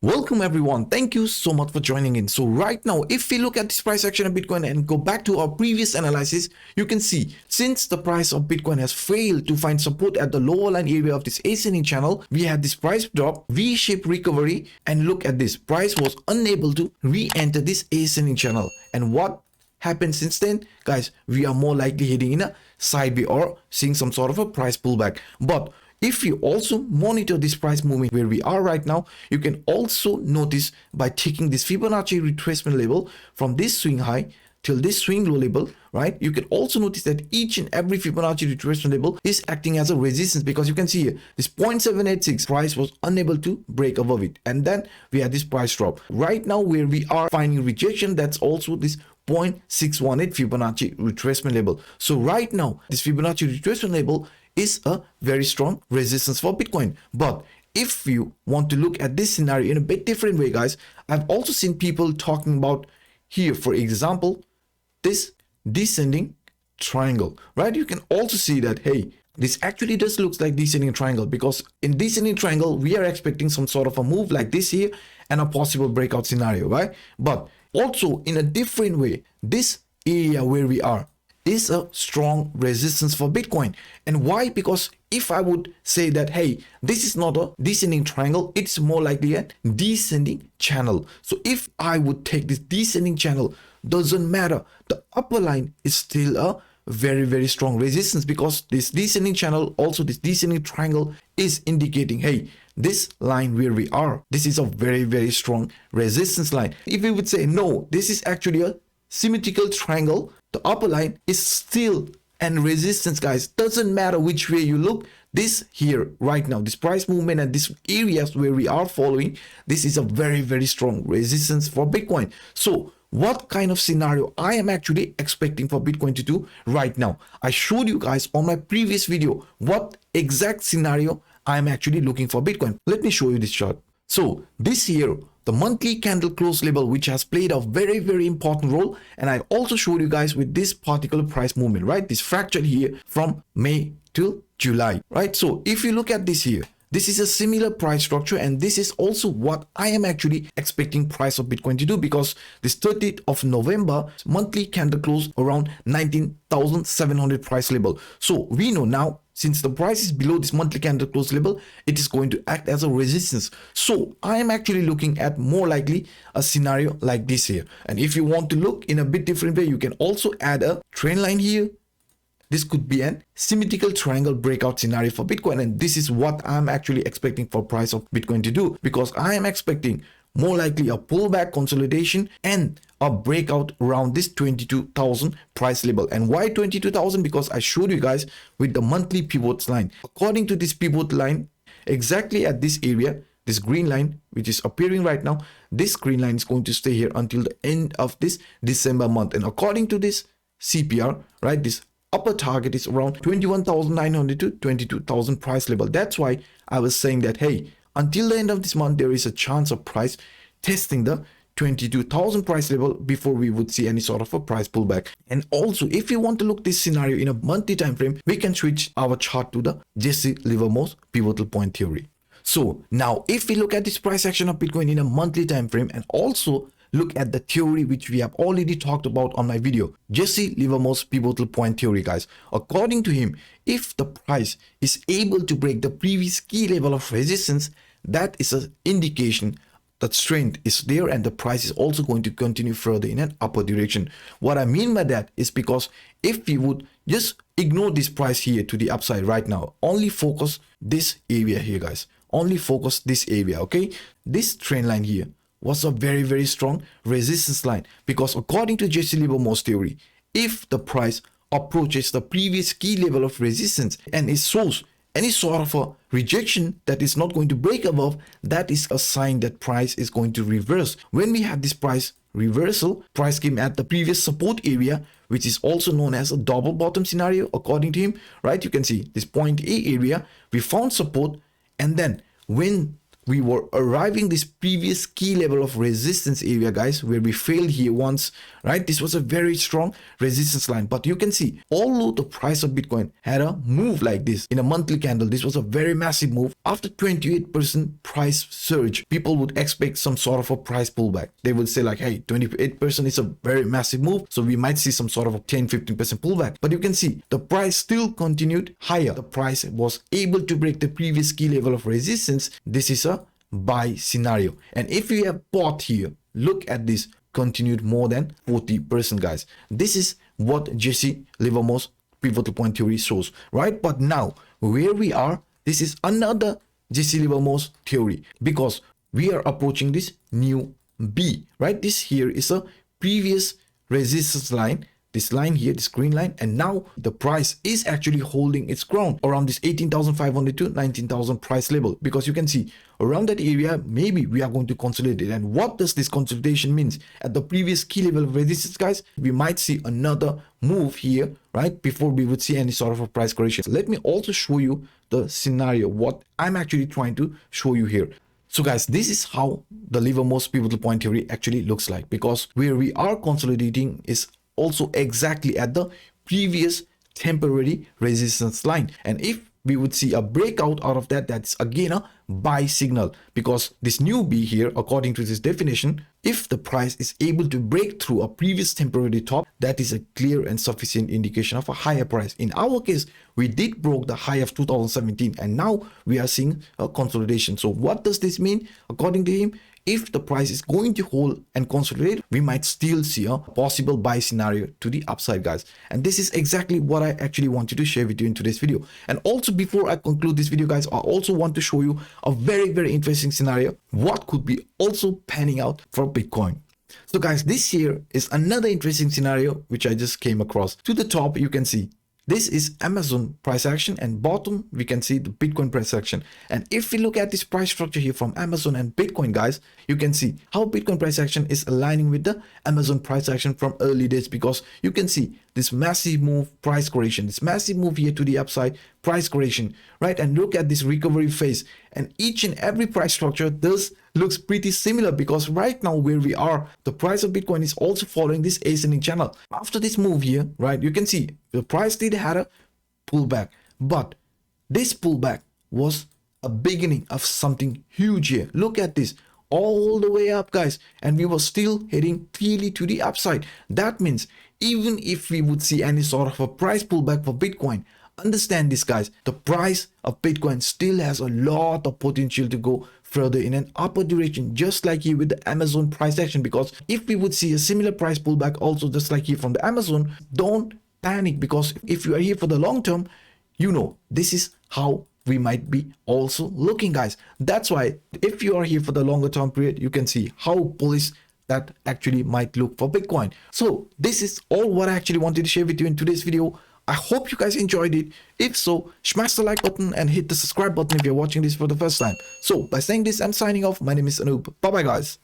Welcome everyone. Thank you so much for joining in. So right now, if we look at this price action of Bitcoin and go back to our previous analysis, you can see since the price of Bitcoin has failed to find support at the lower line area of this ascending channel, we had this price drop, V-shaped recovery, and look at this. Price was unable to re-enter this ascending channel. And what happened since then? Guys, we are more likely heading in a sideway or seeing some sort of a price pullback. But if you also monitor this price movement where we are right now, you can also notice by taking this Fibonacci retracement level from this swing high till this swing low level, right? You can also notice that each and every Fibonacci retracement level is acting as a resistance, because you can see here this 0.786 price was unable to break above it, and then we had this price drop. Right now where we are finding rejection, that's also this 0.618 Fibonacci retracement level. So right now this Fibonacci retracement level is a very strong resistance for Bitcoin. But if you want to look at this scenario in a bit different way, guys, I've also seen people talking about here, for example, this descending triangle, right? You can also see that, hey, this actually does looks like descending triangle, because in descending triangle we are expecting some sort of a move like this here and a possible breakout scenario, right? But also in a different way, this area where we are is a strong resistance for Bitcoin. And why? Because if I would say that, hey, this is not a descending triangle, it's more likely a descending channel. So if I would take this descending channel, doesn't matter, the upper line is still a very strong resistance, because this descending channel, also this descending triangle, is indicating, hey, this line where we are, this is a very strong resistance line. If we would say no, this is actually a symmetrical triangle, the upper line is still and resistance, guys. Doesn't matter which way you look, this here right now, this price movement and this areas where we are following, this is a very strong resistance for Bitcoin. So what kind of scenario I am actually expecting for Bitcoin to do right now? I showed you guys on my previous video what exact scenario I am actually looking for Bitcoin. Let me show you this chart. So this here, the monthly candle close level, which has played a very important role, and I also showed you guys with this particular price movement, right? This fractal here from May to July, right? So if you look at this here, this is a similar price structure, and this is also what I am actually expecting price of Bitcoin to do, because this 30th of November monthly candle close around 19,700 price level. So we know now, since the price is below this monthly candle close level, it is going to act as a resistance. So I am actually looking at more likely a scenario like this here. And if you want to look in a bit different way, you can also add a trend line here. This could be an symmetrical triangle breakout scenario for Bitcoin, and this is what I'm actually expecting for price of Bitcoin to do, because I am expecting more likely a pullback consolidation and a breakout around this 22,000 price level. And why 22,000? Because I showed you guys with the monthly pivots line. According to this pivot line, exactly at this area, this green line which is appearing right now, this green line is going to stay here until the end of this December month. And according to this CPR, right, this upper target is around 21,900 to 22,000 price level. That's why I was saying that, hey, until the end of this month, there is a chance of price testing the 22,000 price level before we would see any sort of a price pullback. And also, if you want to look this scenario in a monthly time frame, we can switch our chart to the Jesse Livermore's pivotal point theory. So now if we look at this price action of Bitcoin in a monthly time frame, and also look at the theory which we have already talked about on my video, Jesse Livermore's pivotal point theory, guys. According to him, if the price is able to break the previous key level of resistance, that is an indication that strength is there and the price is also going to continue further in an upward direction. What I mean by that is because if we would just ignore this price here to the upside right now, only focus this area here, guys, only focus this area, okay? This trend line here was a very strong resistance line, because according to Jesse Livermore's theory, if the price approaches the previous key level of resistance and it shows any sort of a rejection that is not going to break above, that is a sign that price is going to reverse. When we have this price reversal, price came at the previous support area, which is also known as a double bottom scenario according to him, right? You can see this point A area, we found support, and then when we were arriving this previous key level of resistance area, guys, where we failed here once, right? This was a very strong resistance line, but you can see, although the price of Bitcoin had a move like this in a monthly candle, this was a very massive move. After 28% price surge, people would expect some sort of a price pullback. They would say like, hey, 28% is a very massive move, so we might see some sort of a 10-15% pullback. But you can see the price still continued higher. The price was able to break the previous key level of resistance. This is a buy scenario, and if you have bought here, look at this, continued more than 40%, guys. This is what Jesse Livermore's pivotal point theory shows, right? But now where we are, this is another Jesse Livermore's theory, because we are approaching this new B, right? This here is a previous resistance line, this line here, this green line, and now the price is actually holding its ground around this 18,500 to 19,000 price level, because you can see around that area maybe we are going to consolidate. And what does this consolidation means? At the previous key level of resistance, guys, we might see another move here, right, before we would see any sort of a price correction. Let me also show you the scenario, what I'm actually trying to show you here. So guys, this is how the Livermore's pivotal point theory actually looks like, because where we are consolidating is also exactly at the previous temporary resistance line, and if we would see a breakout out of that, that's again a buy signal, because this new B here, according to this definition, if the price is able to break through a previous temporary top, that is a clear and sufficient indication of a higher price. In our case, we did broke the high of 2017, and now we are seeing a consolidation. So what does this mean? According to him, if the price is going to hold and consolidate, we might still see a possible buy scenario to the upside, guys. And this is exactly what I actually wanted to share with you in today's video. And also, before I conclude this video, guys, I also want to show you a very interesting scenario, what could be also panning out for Bitcoin. So guys, this here is another interesting scenario which I just came across. To the top, you can see this is Amazon price action, and bottom we can see the Bitcoin price action. And if we look at this price structure here from Amazon and Bitcoin, guys, you can see how Bitcoin price action is aligning with the Amazon price action from early days, because you can see this massive move, price correction, this massive move here to the upside, price correction, right? And look at this recovery phase, and each and every price structure does looks pretty similar, because right now where we are, the price of Bitcoin is also following this ascending channel. After this move here, right, you can see the price did had a pullback, but this pullback was a beginning of something huge here. Look at this, all the way up, guys, and we were still heading clearly to the upside. That means even if we would see any sort of a price pullback for Bitcoin, understand this, guys, the price of Bitcoin still has a lot of potential to go further in an upward direction, just like here with the Amazon price action. Because if we would see a similar price pullback also just like here from the Amazon, don't panic, because if you are here for the long term, you know this is how we might be also looking, guys. That's why if you are here for the longer term period, you can see how bullish that actually might look for Bitcoin. So this is all what I actually wanted to share with you in today's video. I hope you guys enjoyed it. If so, smash the like button and hit the subscribe button if you're watching this for the first time. So by saying this, I'm signing off. My name is Anup. Bye bye, guys.